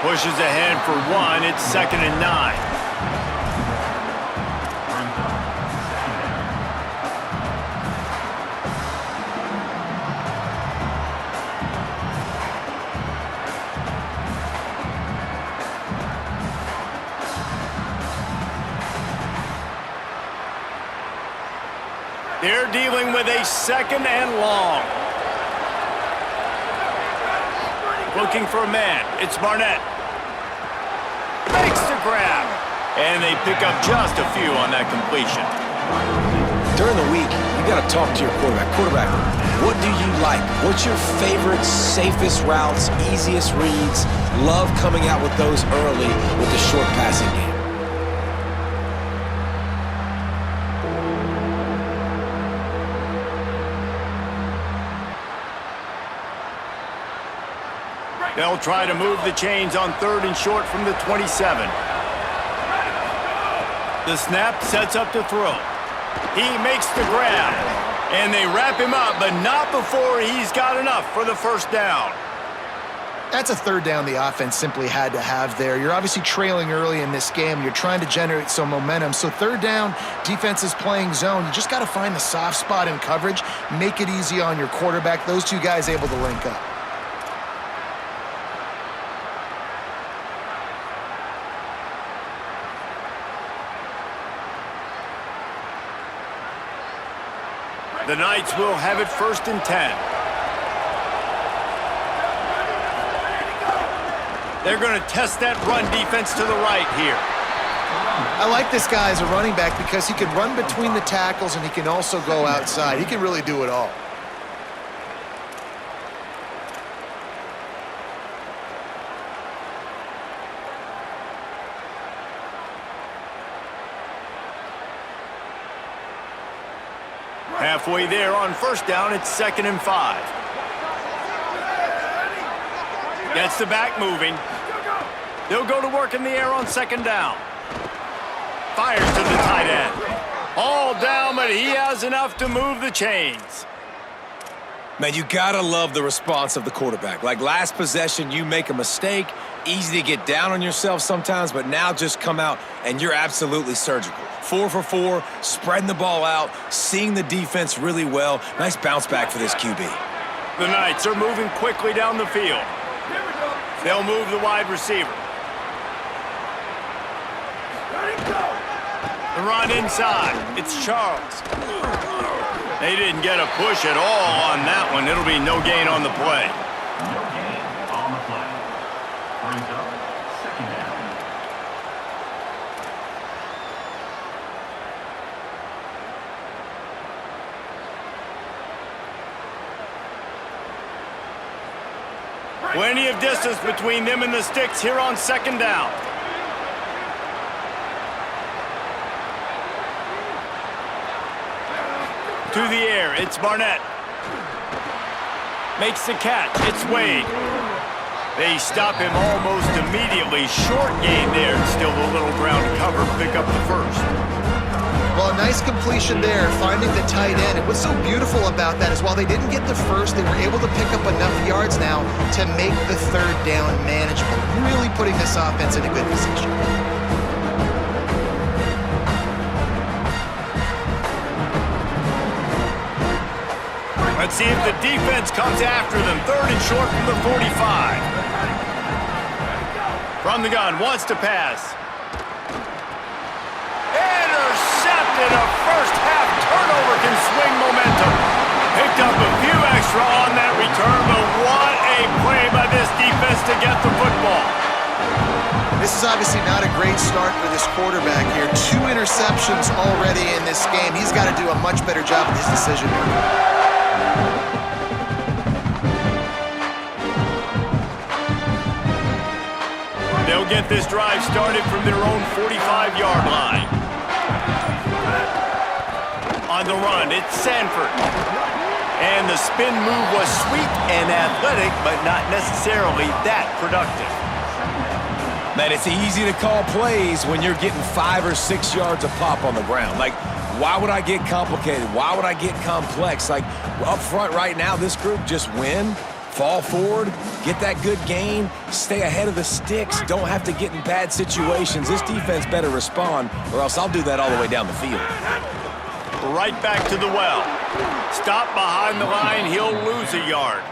Pushes ahead for one. It's 2nd and 9. They're dealing with a 2nd and long. Looking for a man. It's Barnett. Makes the grab. And they pick up just a few on that completion. During the week, you got to talk to your quarterback. Quarterback, what do you like? What's your favorite, safest routes, easiest reads? Love coming out with those early with the short passing game. They'll try to move the chains on 3rd and short from the 27. The snap sets up to throw. He makes the grab. And they wrap him up, but not before he's got enough for the 1st down. That's a 3rd down the offense simply had to have there. You're obviously trailing early in this game. You're trying to generate some momentum. So 3rd down, defense is playing zone. You just got to find the soft spot in coverage, make it easy on your quarterback. Those two guys able to link up. The Knights will have it 1st and 10. They're going to test that run defense to the right here. I like this guy as a running back because he can run between the tackles and he can also go outside. He can really do it all. Halfway there on 1st down, it's 2nd and 5. Gets the back moving. They'll go to work in the air on 2nd down. Fires to the tight end. All down, but he has enough to move the chains. Man, you gotta love the response of the quarterback. Like last possession, you make a mistake, easy to get down on yourself sometimes, but now just come out and you're absolutely surgical. 4 for 4, spreading the ball out, seeing the defense really well. Nice bounce back for this QB. The Knights are moving quickly down the field. They'll move the wide receiver. The run inside. It's Charles. They didn't get a push at all on that one. It'll be no gain on the play. No gain on the play. Brings up 2nd down. Plenty of distance between them and the sticks here on 2nd down. To the air, it's Barnett. Makes the catch, it's Wade. They stop him almost immediately. Short gain there, still a little ground to cover, pick up the 1st. Well, a nice completion there, finding the tight end. And what's so beautiful about that is while they didn't get the 1st, they were able to pick up enough yards now to make the 3rd down manageable, really putting this offense in a good position. Let's see if the defense comes after them. 3rd and short from the 45. From the gun, wants to pass. Intercepted. A first-half turnover can swing momentum. Picked up a few extra on that return, but what a play by this defense to get the football. This is obviously not a great start for this quarterback here. 2 interceptions already in this game. He's got to do a much better job with his decision making. They'll get this drive started from their own 45-yard line. On the run, it's Sanford. And the spin move was sweet and athletic, but not necessarily that productive. Man, it's easy to call plays when you're getting 5 or 6 yards a pop on the ground. Like, why would I get complicated? Why would I get complex? Like, up front right now, this group just win Fall forward, get that good gain, stay ahead of the sticks, don't have to get in bad situations. This defense better respond, or else I'll do that all the way down the field. Right back to the well. Stop behind the line, he'll lose a yard.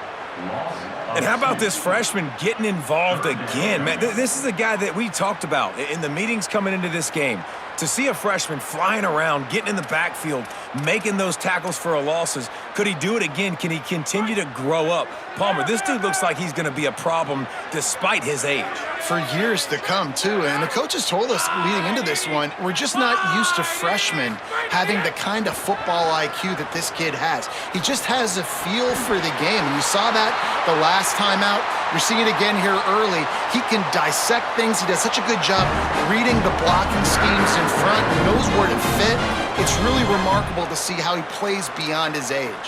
And how about this freshman getting involved again? Man, this is a guy that we talked about in the meetings coming into this game. To see a freshman flying around, getting in the backfield, making those tackles for losses, could he do it again? Can he continue to grow up? Palmer, this dude looks like he's going to be a problem despite his age. For years to come, too. And the coaches told us leading into this one, we're just not used to freshmen having the kind of football IQ that this kid has. He just has a feel for the game. And you saw that the last time out. You're seeing it again here early. He can dissect things. He does such a good job reading the blocking schemes in front. He knows where to fit. It's really remarkable to see how he plays beyond his age.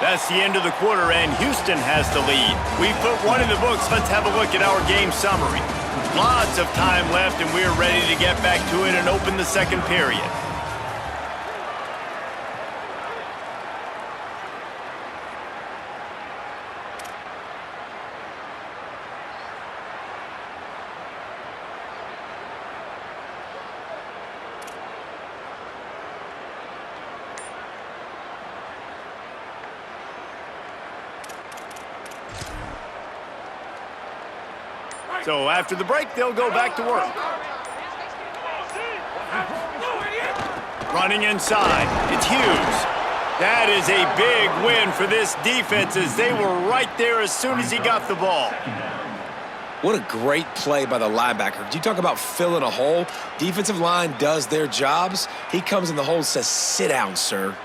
That's the end of the quarter, and Houston has the lead. We've put one in the books. Let's have a look at our game summary. Lots of time left, and we're ready to get back to it and open the second period. So after the break, they'll go back to work. Running inside, it's Hughes. That is a big win for this defense as they were right there as soon as he got the ball. What a great play by the linebacker. Did you talk about filling a hole? Defensive line does their jobs. He comes in the hole and says, "Sit down, sir."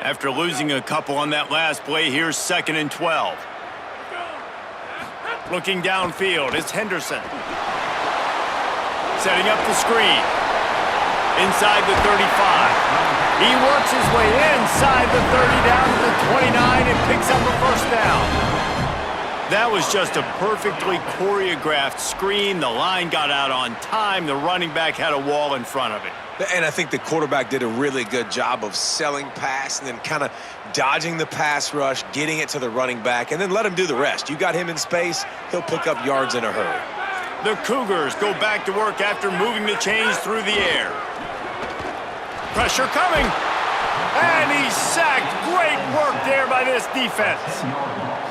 After losing a couple on that last play, here's 2nd and 12. Looking downfield, it's Henderson. Setting up the screen. Inside the 35. He works his way inside the 30 down to the 29 and picks up a first down. That was just a perfectly choreographed screen. The line got out on time. The running back had a wall in front of it. And I think the quarterback did a really good job of selling pass and then kind of dodging the pass rush, getting it to the running back, and then let him do the rest. You got him in space, he'll pick up yards in a hurry. The Cougars go back to work after moving the chains through the air. Pressure coming. And he's sacked. Great work there by this defense.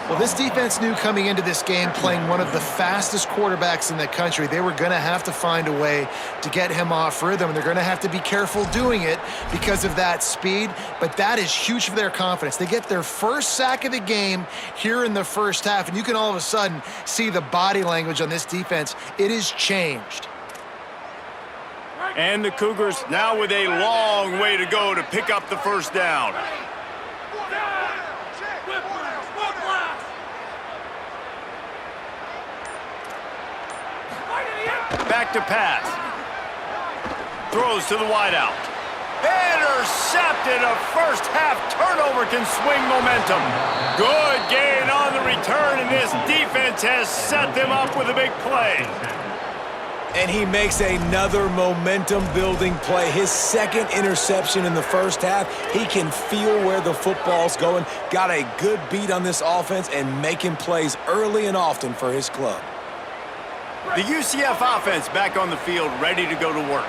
Well, this defense knew coming into this game, playing one of the fastest quarterbacks in the country, they were going to have to find a way to get him off rhythm, and they're going to have to be careful doing it because of that speed, but that is huge for their confidence. They get their first sack of the game here in the first half, and you can all of a sudden see the body language on this defense. It is changed. And the Cougars now with a long way to go to pick up the first down. Back to pass. Throws to the wideout. Intercepted. A first half turnover can swing momentum. Good gain on the return, and this defense has set them up with a big play. And he makes another momentum-building play. His second interception in the first half. He can feel where the football's going. Got a good beat on this offense and making plays early and often for his club. The UCF offense back on the field, ready to go to work.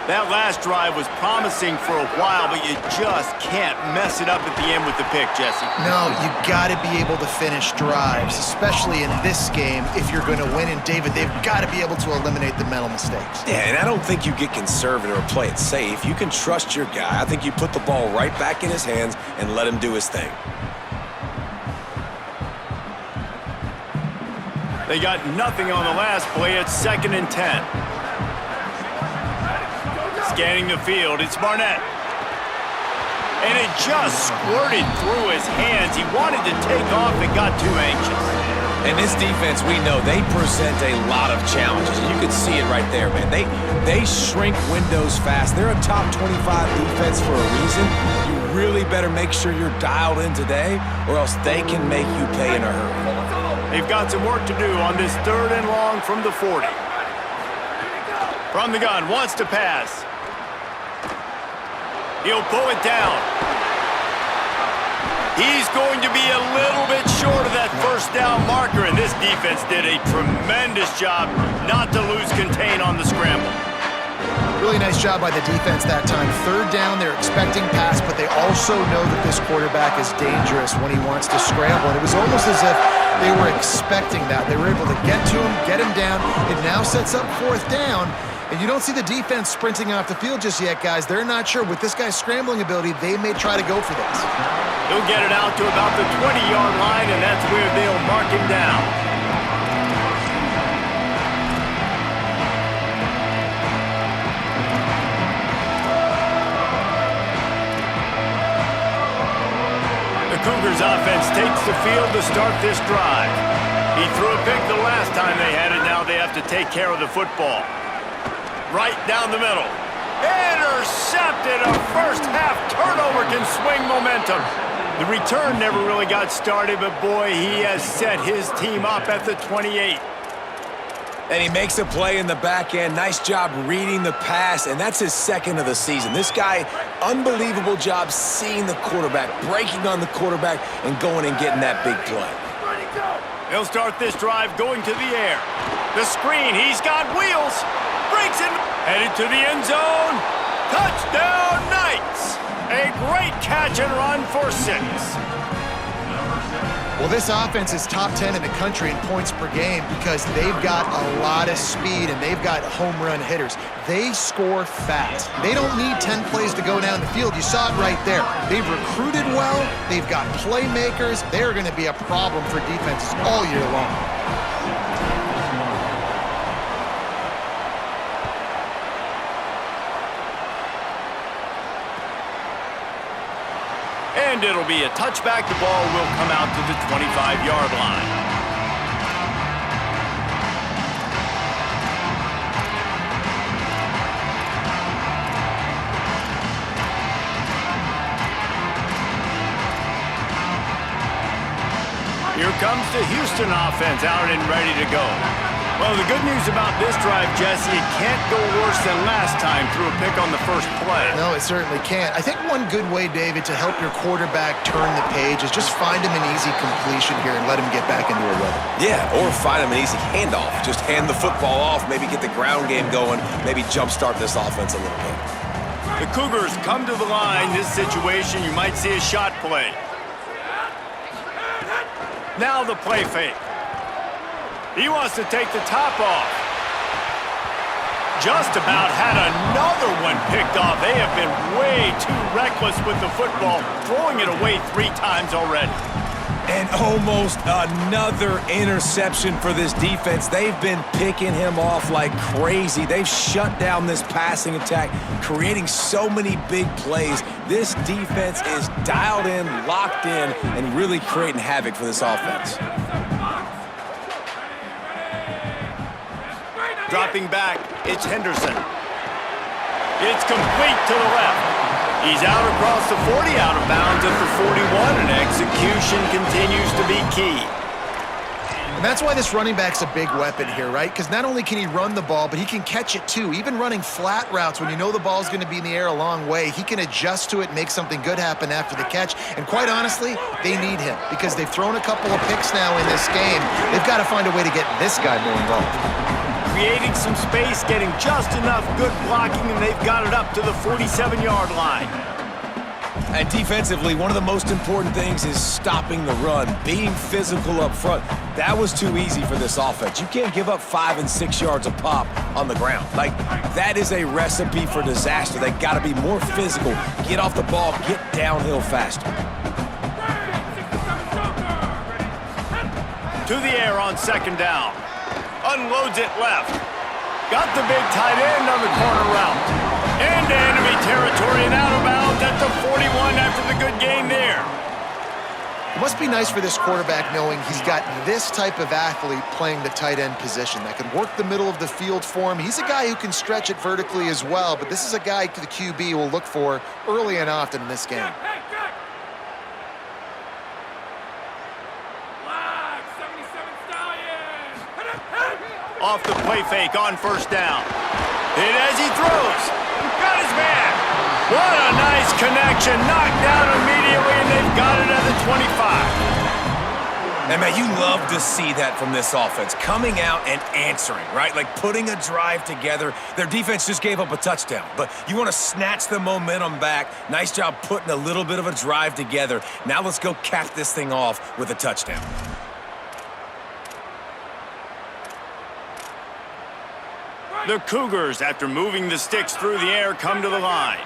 That last drive was promising for a while, but you just can't mess it up at the end with the pick, Jesse. No, you got to be able to finish drives, especially in this game if you're going to win. And, David, they've got to be able to eliminate the mental mistakes. Yeah, and I don't think you get conservative or play it safe. You can trust your guy. I think you put the ball right back in his hands and let him do his thing. They got nothing on the last play. It's 2nd and 10. Scanning the field, it's Barnett. And it just squirted through his hands. He wanted to take off and got too anxious. And this defense, we know, they present a lot of challenges. And you can see it right there, man. They shrink windows fast. They're a top 25 defense for a reason. You really better make sure you're dialed in today, or else they can make you pay in a hurry. They've got some work to do on this 3rd and long from the 40. From the gun, wants to pass. He'll pull it down. He's going to be a little bit short of that first down marker, and this defense did a tremendous job not to lose contain on the scramble. Really nice job by the defense that time. 3rd down, they're expecting pass, but they also know that this quarterback is dangerous when he wants to scramble. And it was almost as if they were expecting that. They were able to get to him, get him down. It now sets up 4th down. And you don't see the defense sprinting off the field just yet, guys. They're not sure. With this guy's scrambling ability, they may try to go for this. He'll get it out to about the 20-yard line, and that's where they'll mark him down. The Cougars offense takes the field to start this drive. He threw a pick the last time they had it. Now they have to take care of the football. Right down the middle. Intercepted. A first-half turnover can swing momentum. The return never really got started, but boy, he has set his team up at the 28. And he makes a play in the back end. Nice job reading the pass, and that's his 2nd of the season. This guy, unbelievable job seeing the quarterback, breaking on the quarterback, and going and getting that big play. He'll start this drive going to the air. The screen, he's got wheels. Breaks it, headed to the end zone. Touchdown, Knights! A great catch and run for 6. Well, this offense is top 10 in the country in points per game because they've got a lot of speed and they've got home run hitters. They score fast. They don't need 10 plays to go down the field. You saw it right there. They've recruited well. They've got playmakers. They're going to be a problem for defenses all year long. And it'll be a touchback. The ball will come out to the 25-yard line. Here comes the Houston offense out and ready to go. Well, the good news about this drive, Jesse, it can't go worse than last time through a pick on the first play. No, it certainly can't. I think one good way, David, to help your quarterback turn the page is just find him an easy completion here and let him get back into a rhythm. Yeah, or find him an easy handoff. Just hand the football off, maybe get the ground game going, maybe jumpstart this offense a little bit. The Cougars come to the line. This situation, you might see a shot play. Now the play fake. He wants to take the top off. Just about had another one picked off. They have been way too reckless with the football, throwing it away 3 times already. And almost another interception for this defense. They've been picking him off like crazy. They've shut down this passing attack, creating so many big plays. This defense is dialed in, locked in, and really creating havoc for this offense. Dropping back, it's Henderson. It's complete to the left. He's out across the 40, out of bounds at the 41, and execution continues to be key. And that's why this running back's a big weapon here, right? Because not only can he run the ball, but he can catch it too. Even running flat routes when you know the ball's going to be in the air a long way, he can adjust to it, make something good happen after the catch. And quite honestly, they need him because they've thrown a couple of picks now in this game. They've got to find a way to get this guy more involved. Creating some space, getting just enough good blocking, and they've got it up to the 47-yard line. And defensively, one of the most important things is stopping the run, being physical up front. That was too easy for this offense. You can't give up 5 and 6 yards a pop on the ground. Like, that is a recipe for disaster. They got to be more physical, get off the ball, get downhill faster. To the air on 2nd down. Unloads it left. Got the big tight end on the corner route. Into enemy territory and out of bounds at the 41 after the good game there. It must be nice for this quarterback knowing he's got this type of athlete playing the tight end position that can work the middle of the field for him. He's a guy who can stretch it vertically as well, but this is a guy the QB will look for early and often in this game. Off the play fake on first down. And as he throws, got his man. What a nice connection. Knocked down immediately, and they've got it at the 25. And, man, you love to see that from this offense, coming out and answering, right? Like putting a drive together. Their defense just gave up a touchdown, but you want to snatch the momentum back. Nice job putting a little bit of a drive together. Now let's go cap this thing off with a touchdown. The Cougars, after moving the sticks through the air, come to the line.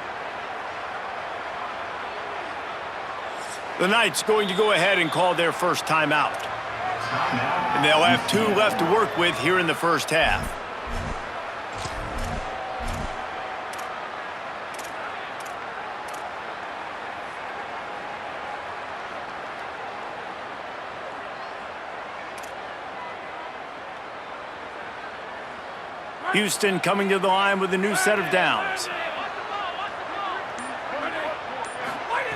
The Knights going to go ahead and call their first timeout. And they'll have 2 left to work with here in the first half. Houston coming to the line with a new set of downs.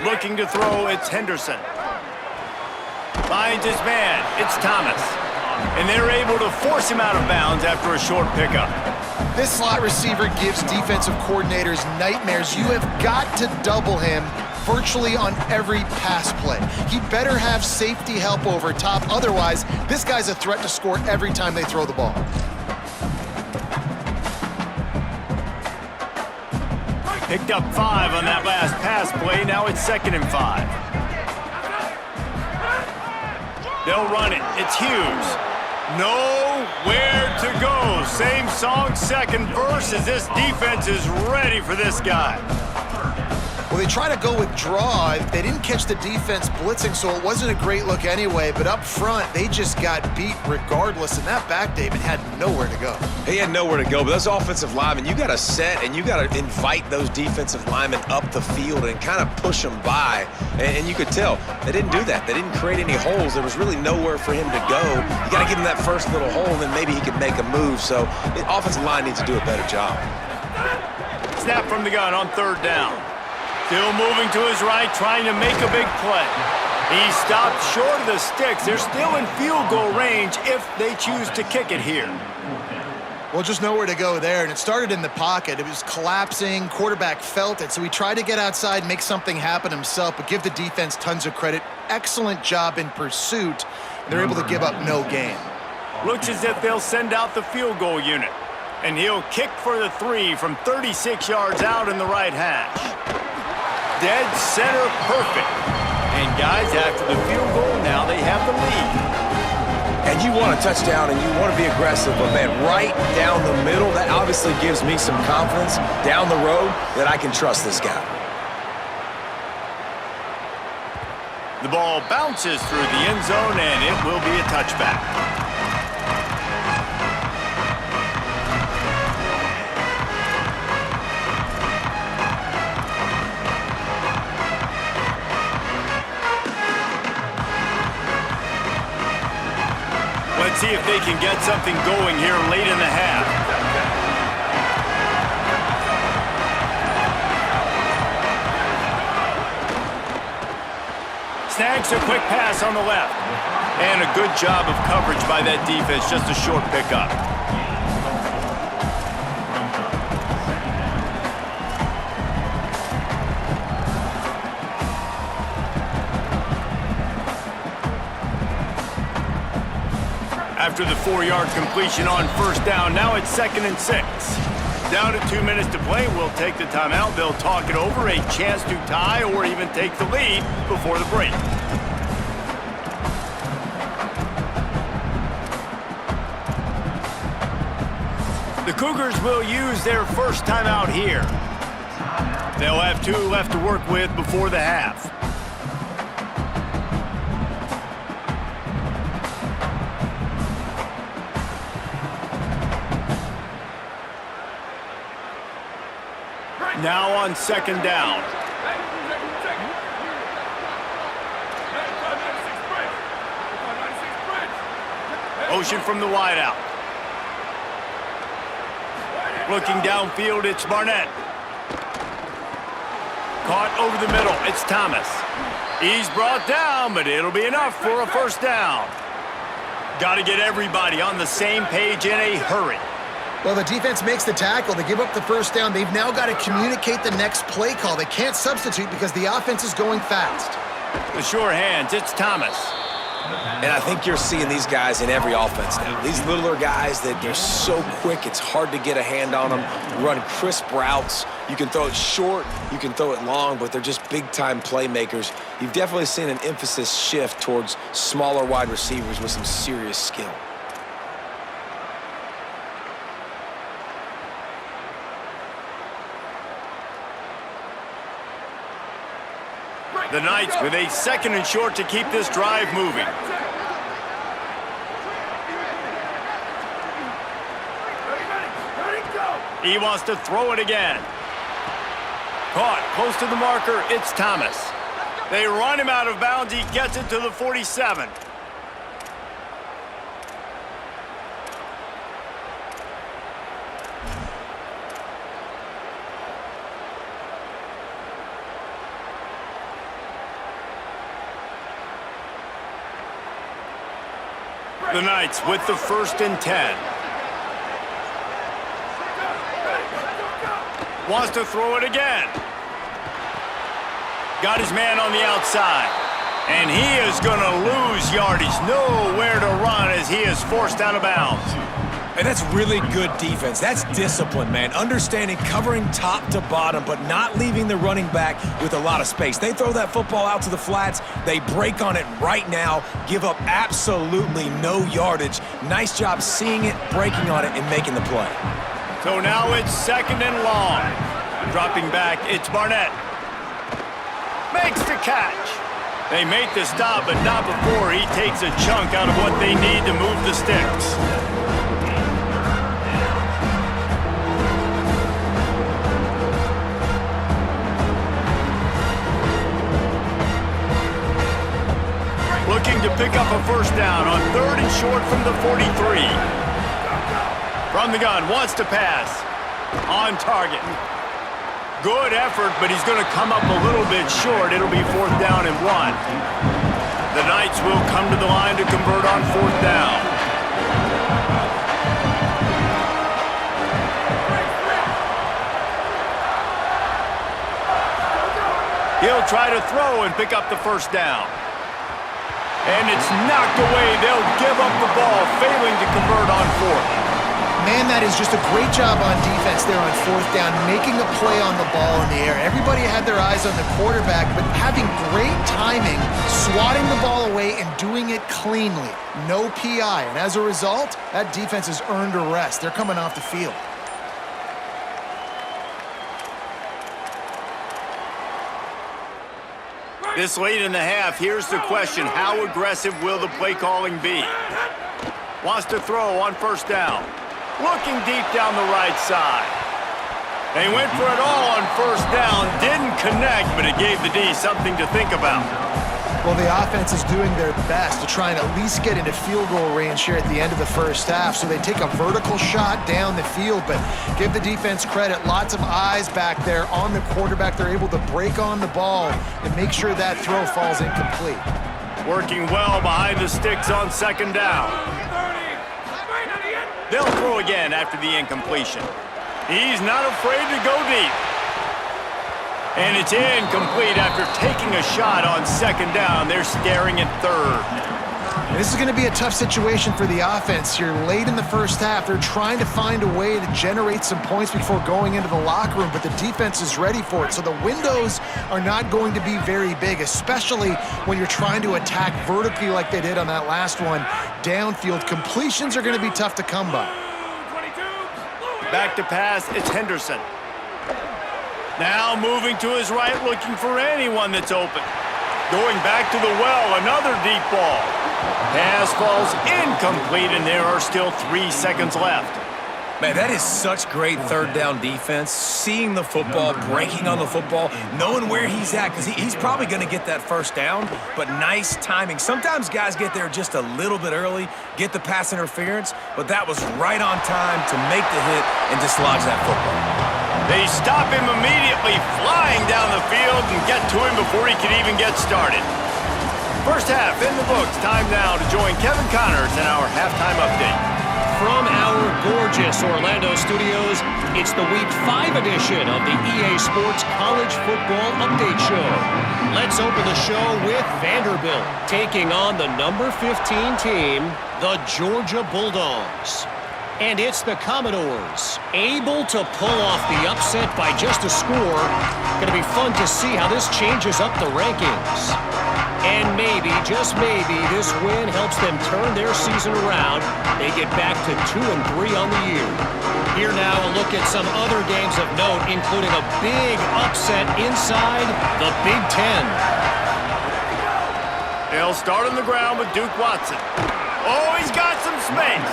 Looking to throw, it's Henderson. Finds his man, it's Thomas. And they're able to force him out of bounds after a short pickup. This slot receiver gives defensive coordinators nightmares. You have got to double him virtually on every pass play. He better have safety help over top. Otherwise, this guy's a threat to score every time they throw the ball. Picked up 5 on that last pass play. Now it's 2nd and 5. They'll run it. It's Hughes. Nowhere to go. Same song, second verse, as this defense is ready for this guy. Well, they try to go with draw. They didn't catch the defense blitzing, so it wasn't a great look anyway. But up front, they just got beat regardless. And that back, David, had nowhere to go. He had nowhere to go, but those offensive linemen, you got to set and you got to invite those defensive linemen up the field and kind of push them by. And you could tell they didn't do that. They didn't create any holes. There was really nowhere for him to go. You got to give him that first little hole, and then maybe he could make a move. So the offensive line needs to do a better job. Snap from the gun on 3rd down. Still moving to his right, trying to make a big play. He stopped short of the sticks. They're still in field goal range if they choose to kick it here. Well, just nowhere to go there, and it started in the pocket. It was collapsing. Quarterback felt it, so he tried to get outside, make something happen himself, but give the defense tons of credit. Excellent job in pursuit. They're able to give up no gain. Looks as if they'll send out the field goal unit. And he'll kick for the 3 from 36 yards out in the right hash. Dead center perfect. And guys, after the field goal, now they have the lead. And you want a touchdown and you want to be aggressive, but man, right down the middle, that obviously gives me some confidence down the road that I can trust this guy. The ball bounces through the end zone, and it will be a touchback. Let's see if they can get something going here late in the half. Snags a quick pass on the left. And a good job of coverage by that defense, just a short pickup. After the 4-yard completion on first down, now it's 2nd and 6. Down to 2 minutes to play, we'll take the timeout. They'll talk it over, a chance to tie or even take the lead before the break. The Cougars will use their first timeout here. They'll have 2 left to work with before the half. Now on 2nd down. Motion from the wideout. Looking downfield, it's Barnett. Caught over the middle, it's Thomas. He's brought down, but it'll be enough for a first down. Got to get everybody on the same page in a hurry. Well, the defense makes the tackle. They give up the first down. They've now got to communicate the next play call. They can't substitute because the offense is going fast. The sure hands, it's Thomas. And I think you're seeing these guys in every offense now. These littler guys that they're so quick, it's hard to get a hand on them. Run crisp routes. You can throw it short, you can throw it long, but they're just big-time playmakers. You've definitely seen an emphasis shift towards smaller wide receivers with some serious skill. The Knights with a 2nd and short to keep this drive moving. He wants to throw it again. Caught close to the marker, it's Thomas. They run him out of bounds, he gets it to the 47. The Knights with the 1st and 10. Wants to throw it again. Got his man on the outside. And he is going to lose yardage. Nowhere to run as he is forced out of bounds. And that's really good defense. That's discipline, man. Understanding covering top to bottom, but not leaving the running back with a lot of space. They throw that football out to the flats. They break on it right now, give up absolutely no yardage. Nice job seeing it, breaking on it, and making the play. So now it's 2nd and long. Dropping back, it's Barnett. Makes the catch. They make the stop, but not before he takes a chunk out of what they need to move the sticks. Looking to pick up a first down on 3rd and short from the 43. From the gun, wants to pass. On target. Good effort, but he's going to come up a little bit short. It'll be 4th down and 1. The Knights will come to the line to convert on 4th down. He'll try to throw and pick up the first down. And it's knocked away. They'll give up the ball, failing to convert on 4th. Man, that is just a great job on defense there on 4th down, making a play on the ball in the air. Everybody had their eyes on the quarterback, but having great timing, swatting the ball away and doing it cleanly. No PI, and as a result, that defense has earned a rest. They're coming off the field. This late in the half, here's the question. How aggressive will the play calling be? Wants to throw on 1st down. Looking deep down the right side. They went for it all on 1st down. Didn't connect, but it gave the D something to think about. Well, the offense is doing their best to try and at least get into field goal range here at the end of the first half. So they take a vertical shot down the field, but give the defense credit. Lots of eyes back there on the quarterback. They're able to break on the ball and make sure that throw falls incomplete. Working well behind the sticks on 2nd down. They'll throw again after the incompletion. He's not afraid to go deep. And it's incomplete after taking a shot on 2nd down. They're staring at 3rd. This is going to be a tough situation for the offense here. Late in the first half, they're trying to find a way to generate some points before going into the locker room, but the defense is ready for it. So the windows are not going to be very big, especially when you're trying to attack vertically like they did on that last one. Downfield completions are going to be tough to come by. Back to pass, it's Henderson. Now moving to his right, looking for anyone that's open. Going back to the well, another deep ball. Pass falls incomplete, and there are still 3 seconds left. Man, that is such great 3rd down defense. Seeing the football, breaking on the football, knowing where he's at, because he's probably going to get that first down, but nice timing. Sometimes guys get there just a little bit early, get the pass interference, but that was right on time to make the hit and dislodge that football. They stop him immediately, flying down the field and get to him before he can even get started. First half in the books. Time now to join Kevin Connors in our halftime update. From our gorgeous Orlando studios, it's the Week 5 edition of the EA Sports College Football Update Show. Let's open the show with Vanderbilt taking on the number 15 team, the Georgia Bulldogs. And it's the Commodores, able to pull off the upset by just a score. Going to be fun to see how this changes up the rankings. And maybe, just maybe, this win helps them turn their season around. They get back to 2-3 on the year. Here now, a look at some other games of note, including a big upset inside the Big Ten. They'll start on the ground with Duke Watson. Oh, he's got some space.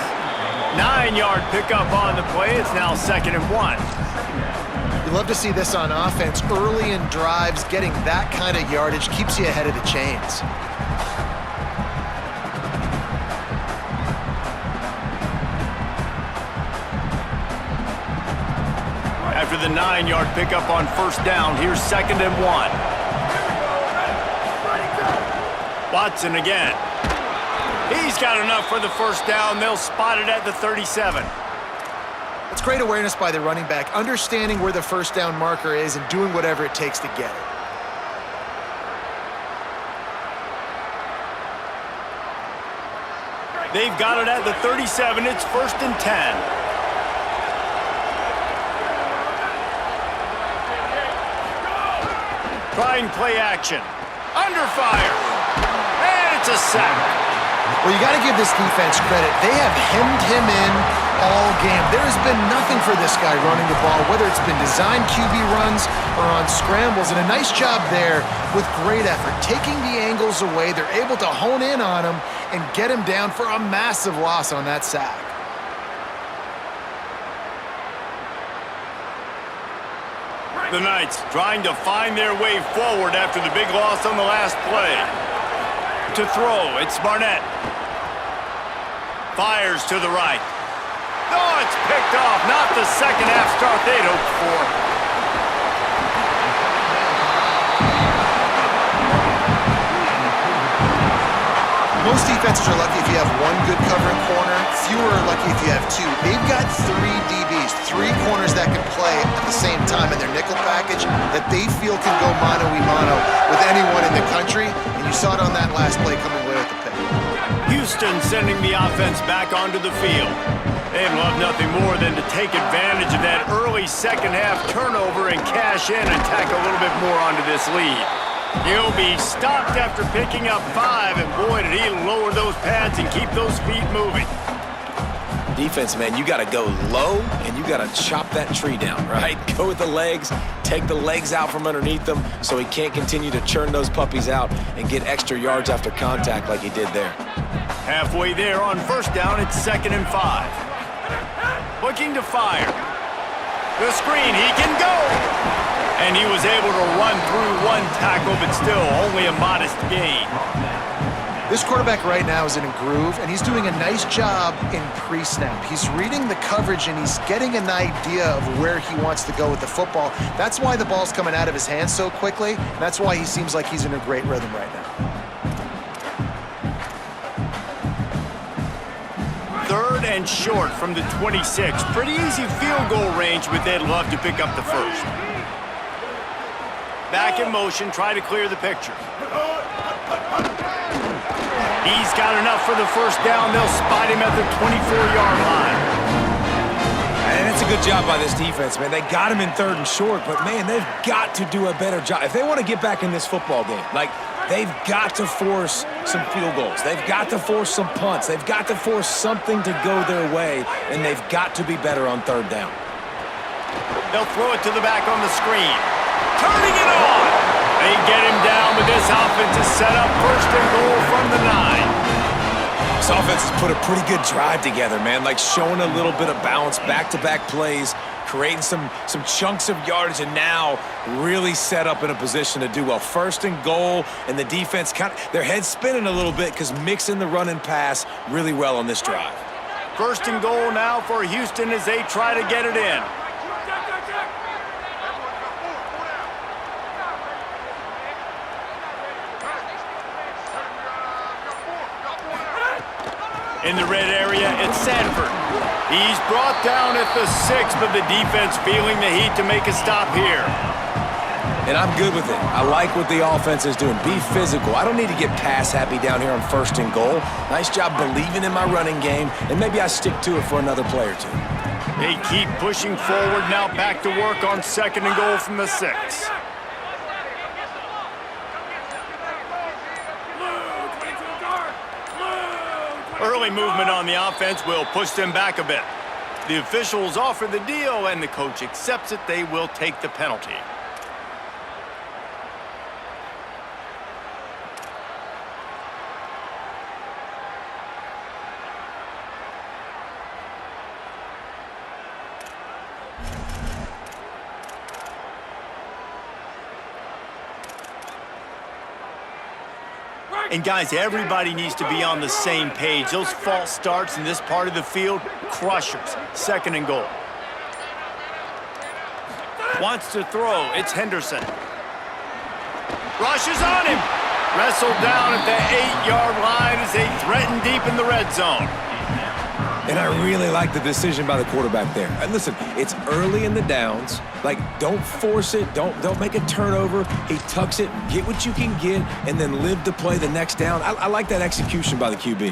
9-yard pickup on the play. It's now 2nd and 1. You love to see this on offense. Early in drives, getting that kind of yardage keeps you ahead of the chains. After the 9-yard pickup on 1st down, here's 2nd and 1. Watson again. He's got enough for the 1st down. They'll spot it at the 37. It's great awareness by the running back, understanding where the 1st down marker is and doing whatever it takes to get it. They've got it at the 37. It's 1st and 10. Trying play action. Under fire. And it's a sack. Well, you got to give this defense credit. They have hemmed him in all game. There has been nothing for this guy running the ball, whether it's been designed QB runs or on scrambles, and a nice job there with great effort. Taking the angles away, they're able to hone in on him and get him down for a massive loss on that sack. The Knights trying to find their way forward after the big loss on the last play. To throw, it's Barnett. Fires to the right. Oh, it's picked off. Not the second half start they'd hoped for. Most defenses are lucky if you have one good covering corner. Fewer are lucky if you have two. They've got 3 DBs, 3 corners that can play at the same time in their nickel package that they feel can go mano-a-mano with anyone in the country. And you saw it on that last play coming away with the pick. Houston sending the offense back onto the field. They'd love nothing more than to take advantage of that early second half turnover and cash in and tack a little bit more onto this lead. He'll be stopped after picking up 5, and boy, did he lower those pads and keep those feet moving. Defense, man, you got to go low, and you got to chop that tree down, right? Go with the legs, take the legs out from underneath them so he can't continue to churn those puppies out and get extra yards after contact like he did there. Halfway there on 1st down, it's 2nd and 5. Looking to fire. The screen, he can go! And he was able to run through 1 tackle, but still only a modest gain. This quarterback right now is in a groove, and he's doing a nice job in pre-snap. He's reading the coverage, and he's getting an idea of where he wants to go with the football. That's why the ball's coming out of his hands so quickly, and that's why he seems like he's in a great rhythm right now. 3rd and short from the 26. Pretty easy field goal range, but they'd love to pick up the 1st. Back in motion, try to clear the picture. He's got enough for the 1st down. They'll spot him at the 24-yard line. And it's a good job by this defense, man. They got him in 3rd and short, but, man, they've got to do a better job. If they want to get back in this football game, like, they've got to force some field goals. They've got to force some punts. They've got to force something to go their way, and they've got to be better on 3rd down. They'll throw it to the back on the screen. Turning it on. They get him down, but this offense is set up 1st and goal from the 9. This offense has put a pretty good drive together, man. Like showing a little bit of balance, back-to-back plays, creating some chunks of yardage, and now really set up in a position to do well. 1st and goal, and the defense their head's spinning a little bit because mixing the run and pass really well on this drive. 1st and goal now for Houston as they try to get it in. In the red area, it's Sanford. He's brought down at the 6, but the defense feeling the heat to make a stop here. And I'm good with it. I like what the offense is doing. Be physical. I don't need to get pass happy down here on 1st and goal. Nice job believing in my running game, and maybe I stick to it for another play or two. They keep pushing forward, now back to work on 2nd and goal from the 6. Early movement on the offense will push them back a bit. The officials offer the deal, and the coach accepts it. They will take the penalty. And guys, everybody needs to be on the same page. Those false starts in this part of the field, crushers. 2nd and goal. Wants to throw. It's Henderson. Rushes on him. Wrestled down at the 8-yard line as they threaten deep in the red zone. And I really like the decision by the quarterback there. And listen, it's early in the downs. Like, don't force it. Don't make a turnover. He tucks it, get what you can get, and then live to play the next down. I like that execution by the QB.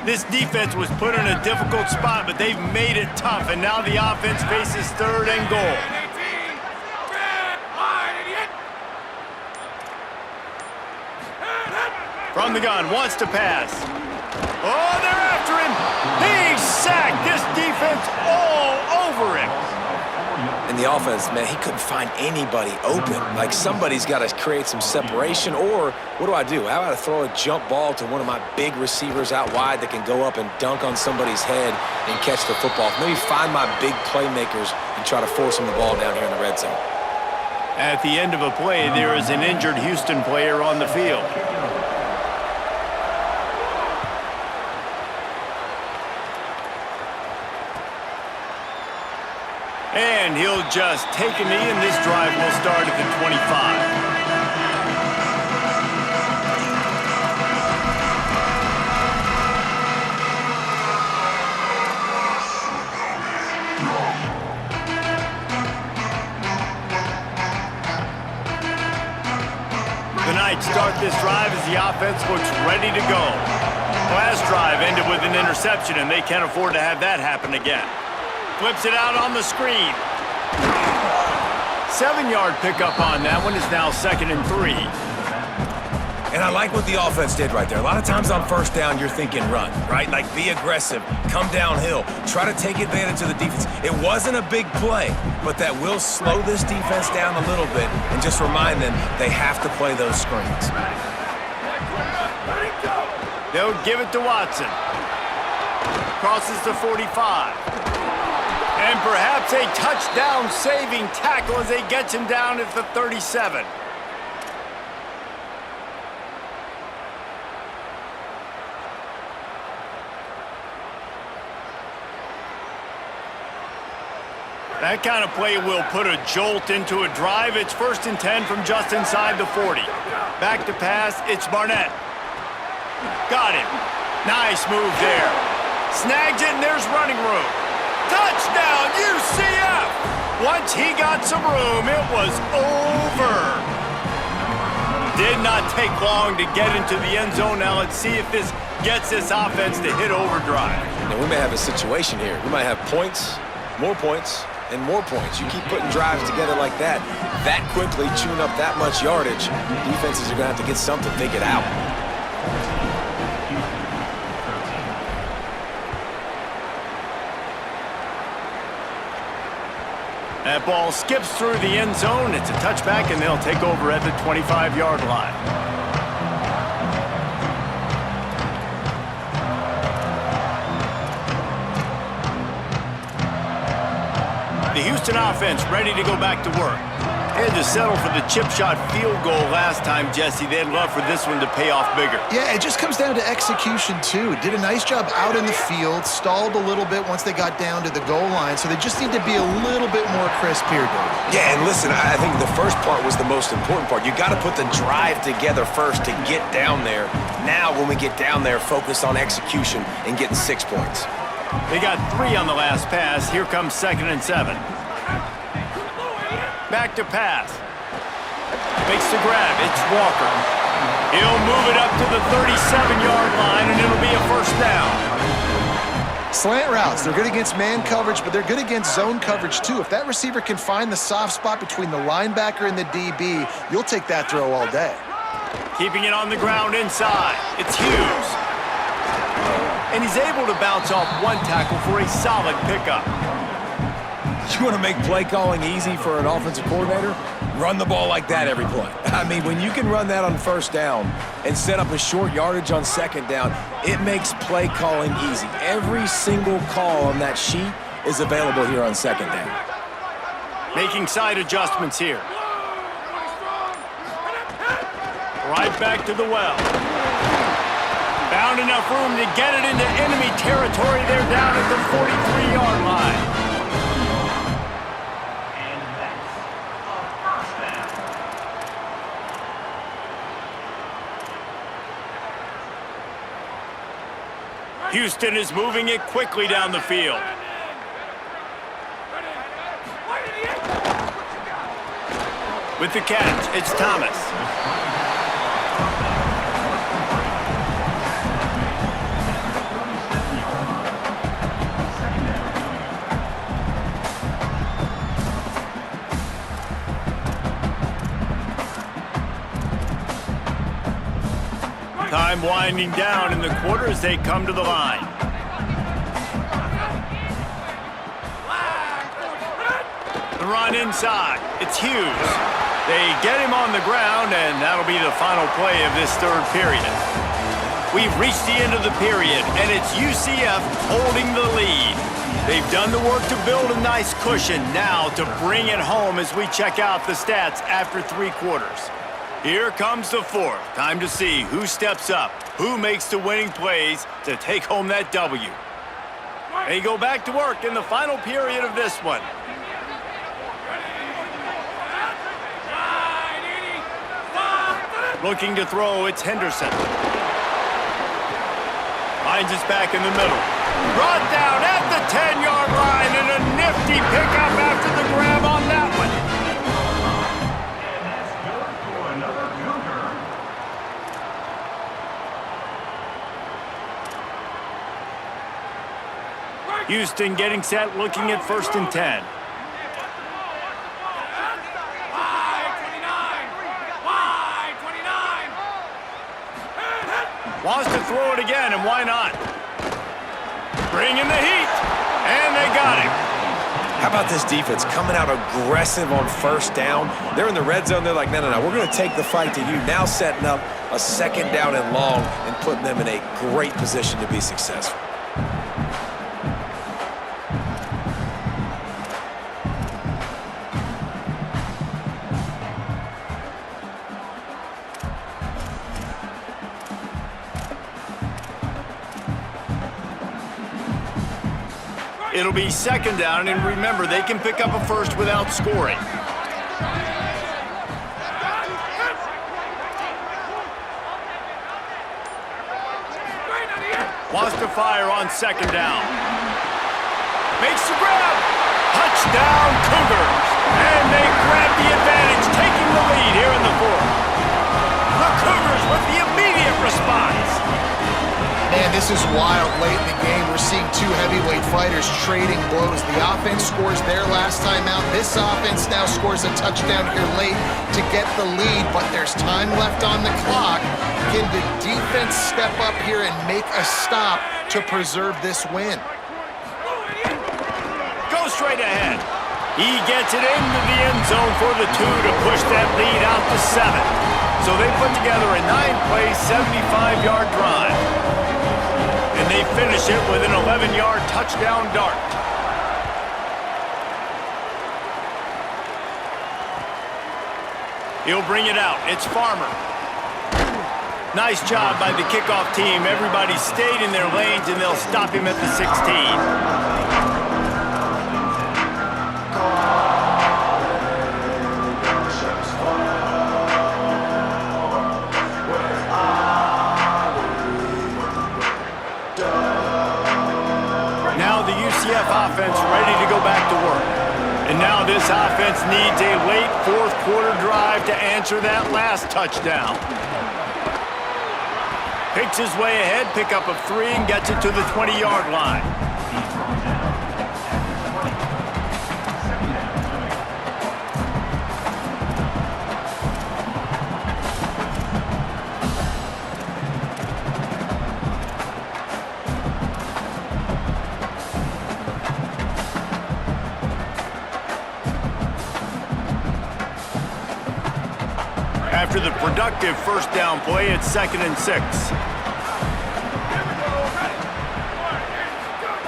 This defense was put in a difficult spot, but they've made it tough, and now the offense faces 3rd and goal. From the gun, wants to pass. Oh, they're after him. He's sacked. This defense all over him. And the offense, man, he couldn't find anybody open. Like, somebody's got to create some separation, or what do? How about I throw a jump ball to one of my big receivers out wide that can go up and dunk on somebody's head and catch the football? Maybe find my big playmakers and try to force them the ball down here in the red zone. At the end of a play, there is an injured Houston player on the field. And he'll just take a knee, and this drive will start at the 25. The Knights start this drive as the offense looks ready to go. Last drive ended with an interception, and they can't afford to have that happen again. Flips it out on the screen. 7-yard pickup on that one is now 2nd and 3. And I like what the offense did right there. A lot of times on 1st down, you're thinking run, right? Like, be aggressive, come downhill, try to take advantage of the defense. It wasn't a big play, but that will slow this defense down a little bit and just remind them they have to play those screens. They'll give it to Watson. Crosses the 45. And perhaps a touchdown-saving tackle as they get him down at the 37. That kind of play will put a jolt into a drive. It's 1st and 10 from just inside the 40. Back to pass, it's Barnett. Got him. Nice move there. Snags it, and there's running room. Touchdown, UCF! Once he got some room, it was over. Did not take long to get into the end zone. Now let's see if this gets this offense to hit overdrive. Now, we may have a situation here. We might have points, and more points. You keep putting drives together like that quickly, chewing up that much yardage, defenses are going to have to get something figured out. That ball skips through the end zone. It's a touchback, and they'll take over at the 25-yard line. The Houston offense ready to go back to work. They had to settle for the chip shot field goal last time, Jesse. They'd love for this one to pay off bigger. Yeah, it just comes down to execution, too. Did a nice job out in the field, stalled a little bit once they got down to the goal line, so they just need to be a little bit more crisp here, David. Yeah, and listen, I think the first part was the most important part. You got to put the drive together first to get down there. Now, when we get down there, focus on execution and getting 6 points. They got 3 on the last pass. Here comes 2nd and 7. Back to pass. Makes the grab. It's Walker. He'll move it up to the 37-yard line, and it'll be a first down. Slant routes, they're good against man coverage, but they're good against zone coverage, too. If that receiver can find the soft spot between the linebacker and the DB, you'll take that throw all day. Keeping it on the ground inside. It's Hughes. And he's able to bounce off one tackle for a solid pickup. You want to make play calling easy for an offensive coordinator? Run the ball like that every play. I mean, when you can run that on first down and set up a short yardage on second down, it makes play calling easy. Every single call on that sheet is available here on second down. Making side adjustments here. Right back to the well. Found enough room to get it into enemy territory. They're down at the 43-yard line. Houston is moving it quickly down the field. With the catch, it's Thomas. Time winding down in the quarter as they come to the line. The run inside. It's Hughes. They get him on the ground, and that'll be the final play of this third period. We've reached the end of the period, and it's UCF holding the lead. They've done the work to build a nice cushion now to bring it home as we check out the stats after 3 quarters. Here comes the fourth. Time to see who steps up, who makes the winning plays to take home that W. They go back to work in the final period of this one. Looking to throw, it's Henderson. Finds us back in the middle. Brought down at the 10-yard line, and a nifty pickup after the grab on that one. Houston getting set, looking at 1st and 10. Wants to throw it again, and why not? Bring in the heat, and they got him. How about this defense coming out aggressive on first down? They're in the red zone. They're like, no, we're going to take the fight to you. Now setting up a 2nd down and long and putting them in a great position to be successful. It'll be 2nd down, and remember, they can pick up a first without scoring. Wants to fire on 2nd down. Makes the grab. Touchdown, Cougars. And they grab the advantage, taking the lead here in the 4th. The Cougars with the immediate response. Man, this is wild late in the game. We're seeing 2 heavyweight fighters trading blows. The offense scores their last time out. This offense now scores a touchdown here late to get the lead, but there's time left on the clock. Can the defense step up here and make a stop to preserve this win? Go straight ahead. He gets it into the end zone for the 2 to push that lead out to 7. So they put together a 9-play, 75-yard drive. And they finish it with an 11-yard touchdown dart. He'll bring it out. It's Farmer. Nice job by the kickoff team. Everybody stayed in their lanes, and they'll stop him at the 16. Now the UCF offense ready to go back to work. And now this offense needs a late fourth quarter drive to answer that last touchdown. Picks his way ahead, pick up of 3, and gets it to the 20-yard line. After the productive first down play, it's 2nd and 6.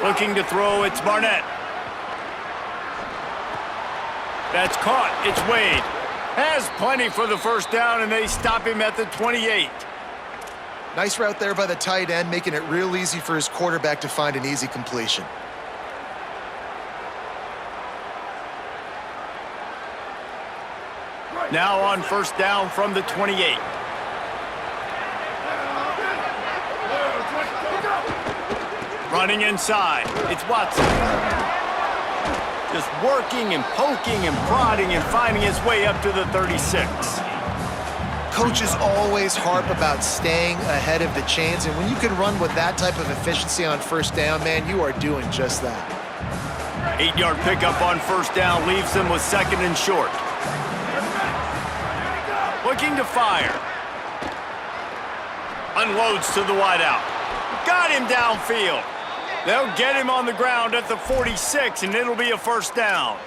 Looking to throw, it's Barnett. That's caught, it's Wade. Has plenty for the first down, and they stop him at the 28. Nice route there by the tight end, making it real easy for his quarterback to find an easy completion. Now on first down from the 28. Running inside, it's Watson. Just working and poking and prodding and finding his way up to the 36. Coaches always harp about staying ahead of the chains, and when you can run with that type of efficiency on first down, man, you are doing just that. 8-yard pickup on first down leaves them with 2nd and short. Looking to fire. Unloads to the wideout. Got him downfield. They'll get him on the ground at the 46, and it'll be a first down.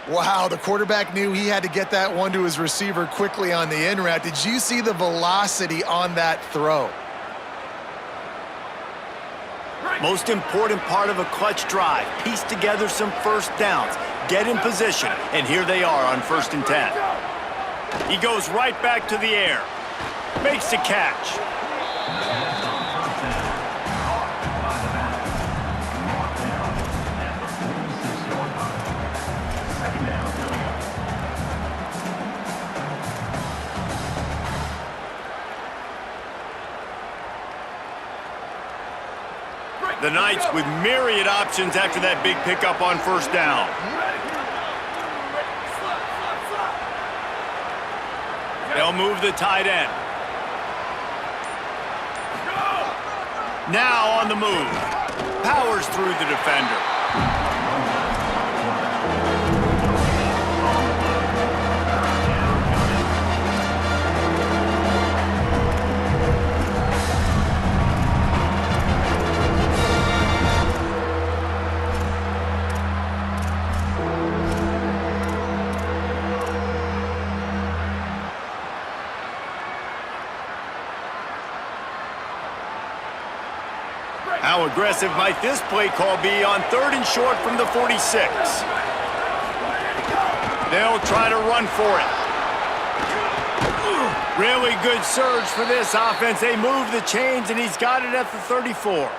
Wow, the quarterback knew he had to get that one to his receiver quickly on the in route. Did you see the velocity on that throw? Most important part of a clutch drive. Piece together some first downs. Get in position, and here they are on 1st and 10. He goes right back to the air. Makes the catch. The Knights with myriad options after that big pickup on first down. They'll move the tight end. Now on the move. Powers through the defender. How aggressive might this play call be on 3rd and short from the 46? They'll try to run for it. Really good surge for this offense. They move the chains, and he's got it at the 34.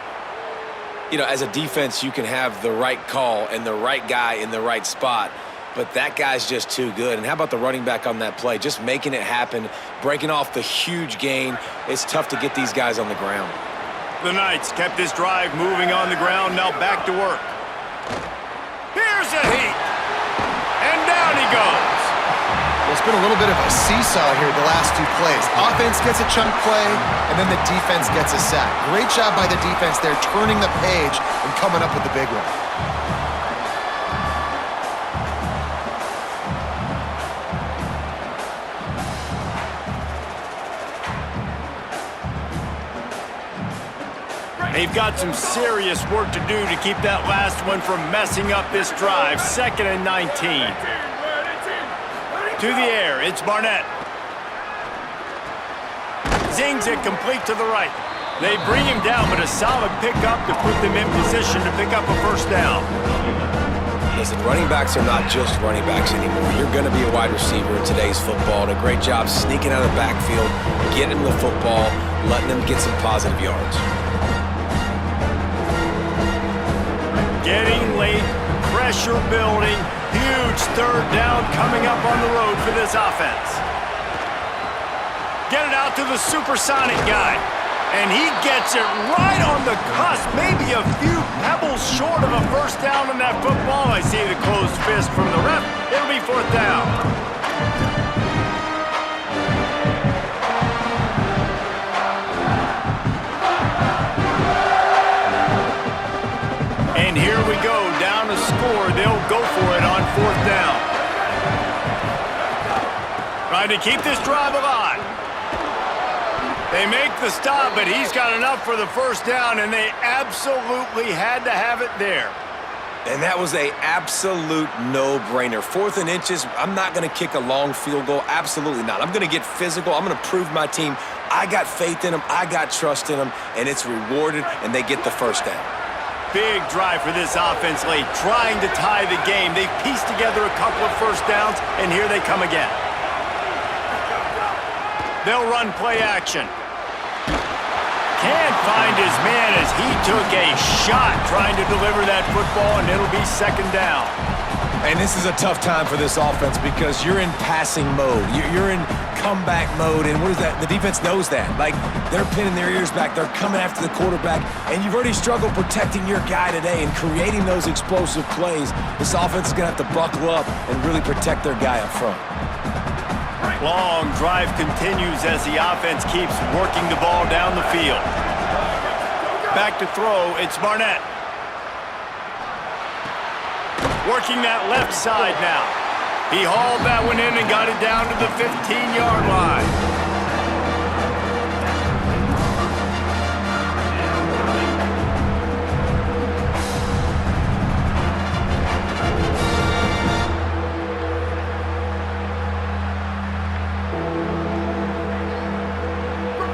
You know, as a defense, you can have the right call and the right guy in the right spot, but that guy's just too good. And how about the running back on that play? Just making it happen, breaking off the huge gain. It's tough to get these guys on the ground. The Knights kept this drive moving on the ground, now back to work. Here's a heat. And down he goes. Well, it's been a little bit of a seesaw here the last 2 plays. Offense gets a chunk play, and then the defense gets a sack. Great job by the defense there, turning the page and coming up with the big one. They've got some serious work to do to keep that last one from messing up this drive. 2nd and 19. To the air, it's Barnett. Zings it complete to the right. They bring him down, but a solid pickup to put them in position to pick up a first down. Listen, running backs are not just running backs anymore. You're going to be a wide receiver in today's football, and a great job sneaking out of the backfield, getting them the football, letting them get some positive yards. Getting late, pressure building, huge third down coming up on the road for this offense. Get it out to the supersonic guy. And he gets it right on the cusp, maybe a few pebbles short of a first down on that football. I see the closed fist from the ref. It'll be fourth down. And here we go, down to score. They'll go for it on fourth down. Trying to keep this drive alive. They make the stop, but he's got enough for the first down, and they absolutely had to have it there. And that was an absolute no-brainer. 4th and inches, I'm not going to kick a long field goal. Absolutely not. I'm going to get physical. I'm going to prove my team. I got faith in them. I got trust in them, and it's rewarded, and they get the first down. Big drive for this offense late, trying to tie the game. They've pieced together a couple of first downs, and here they come again. They'll run play action. Can't find his man as he took a shot trying to deliver that football, and it'll be second down. And this is a tough time for this offense because you're in passing mode. You're in comeback mode, and what is that? The defense knows that. Like, they're pinning their ears back. They're coming after the quarterback, and you've already struggled protecting your guy today and creating those explosive plays. This offense is going to have to buckle up and really protect their guy up front. Long drive continues as the offense keeps working the ball down the field. Back to throw, it's Barnett. Working that left side now. He hauled that one in and got it down to the 15-yard line.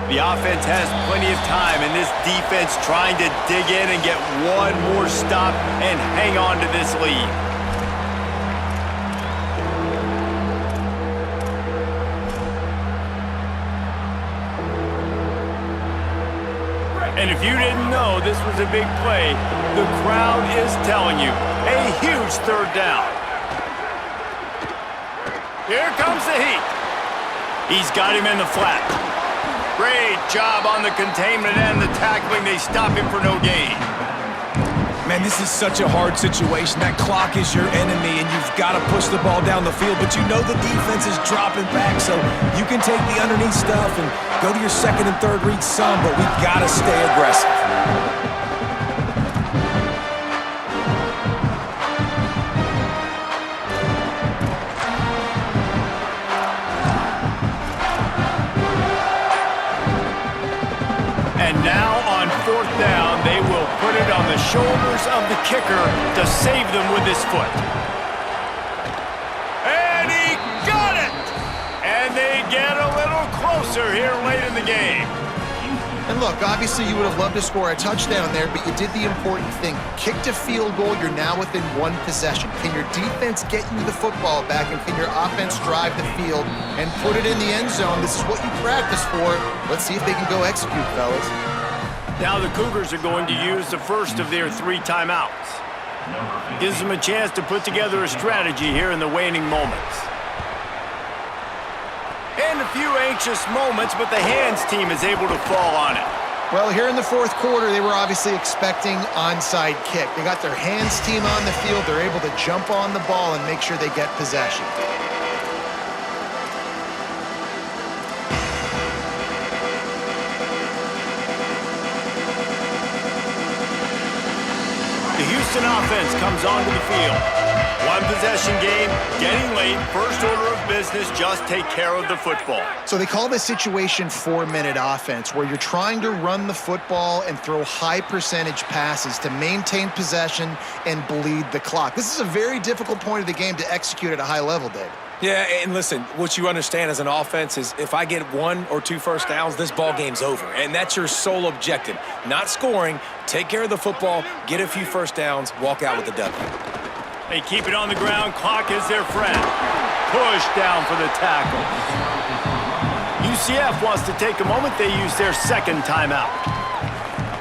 The offense has plenty of time, and this defense trying to dig in and get one more stop and hang on to this lead. And if you didn't know this was a big play, the crowd is telling you. A huge third down. Here comes the heat. He's got him in the flat. Great job on the containment and the tackling. They stop him for no gain. Man, this is such a hard situation. That clock is your enemy, and you've got to push the ball down the field, but you know the defense is dropping back, so you can take the underneath stuff and go to your second and third read some, but we've got to stay aggressive. And now on fourth down, they will put it on the shoulders of the kicker to save them with his foot. And he got it! And they get a little closer here late in the game. And look, obviously you would have loved to score a touchdown there, but you did the important thing. Kicked a field goal, you're now within one possession. Can your defense get you the football back, and can your offense drive the field and put it in the end zone? This is what you practice for. Let's see if they can go execute, fellas. Now the Cougars are going to use the first of their 3 timeouts. Gives them a chance to put together a strategy here in the waning moments. And a few anxious moments, but the hands team is able to fall on it. Well, here in the fourth quarter, they were obviously expecting onside kick. They got their hands team on the field. They're able to jump on the ball and make sure they get possession. The Houston offense comes onto the field. One possession game, getting late, first order of business, just take care of the football. So they call this situation 4-minute offense, where you're trying to run the football and throw high percentage passes to maintain possession and bleed the clock. This is a very difficult point of the game to execute at a high level, Dave. Yeah, and listen, what you understand as an offense is if I get 1 or 2 first downs, this ball game's over. And that's your sole objective. Not scoring, take care of the football, get a few first downs, walk out with the W. They keep it on the ground. Clock is their friend. Push down for the tackle. UCF wants to take a moment. They use their second timeout.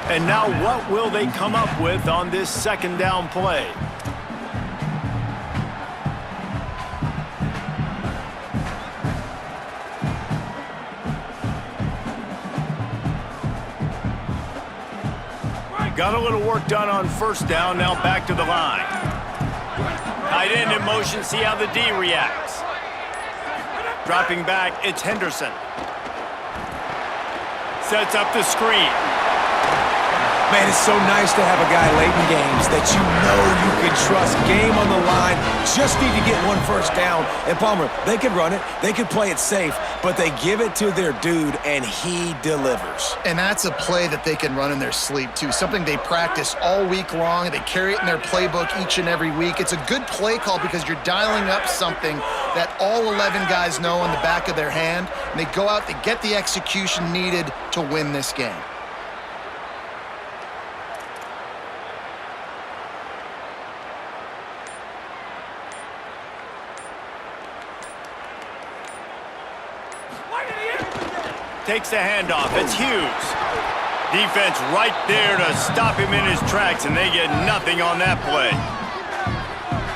And now what will they come up with on this second down play? Got a little work done on first down, now back to the line. Tight end in motion, see how the D reacts. Dropping back, it's Henderson. Sets up the screen. Man, it's so nice to have a guy late in games that you know you can trust. Game on the line, just need to get one first down. And Palmer, they could run it, they could play it safe, but they give it to their dude, and he delivers. And that's a play that they can run in their sleep, too. Something they practice all week long. They carry it in their playbook each and every week. It's a good play call because you're dialing up something that all 11 guys know in the back of their hand, and they go out, they get the execution needed to win this game. Takes the handoff. It's Hughes. Defense right there to stop him in his tracks, and they get nothing on that play.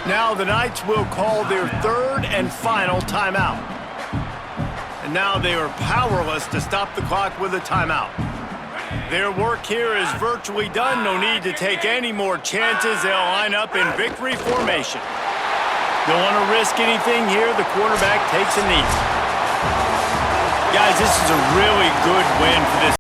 Now the Knights will call their third and final timeout. And now they are powerless to stop the clock with a timeout. Their work here is virtually done. No need to take any more chances. They'll line up in victory formation. Don't want to risk anything here. The quarterback takes a knee. Guys, this is a really good win for this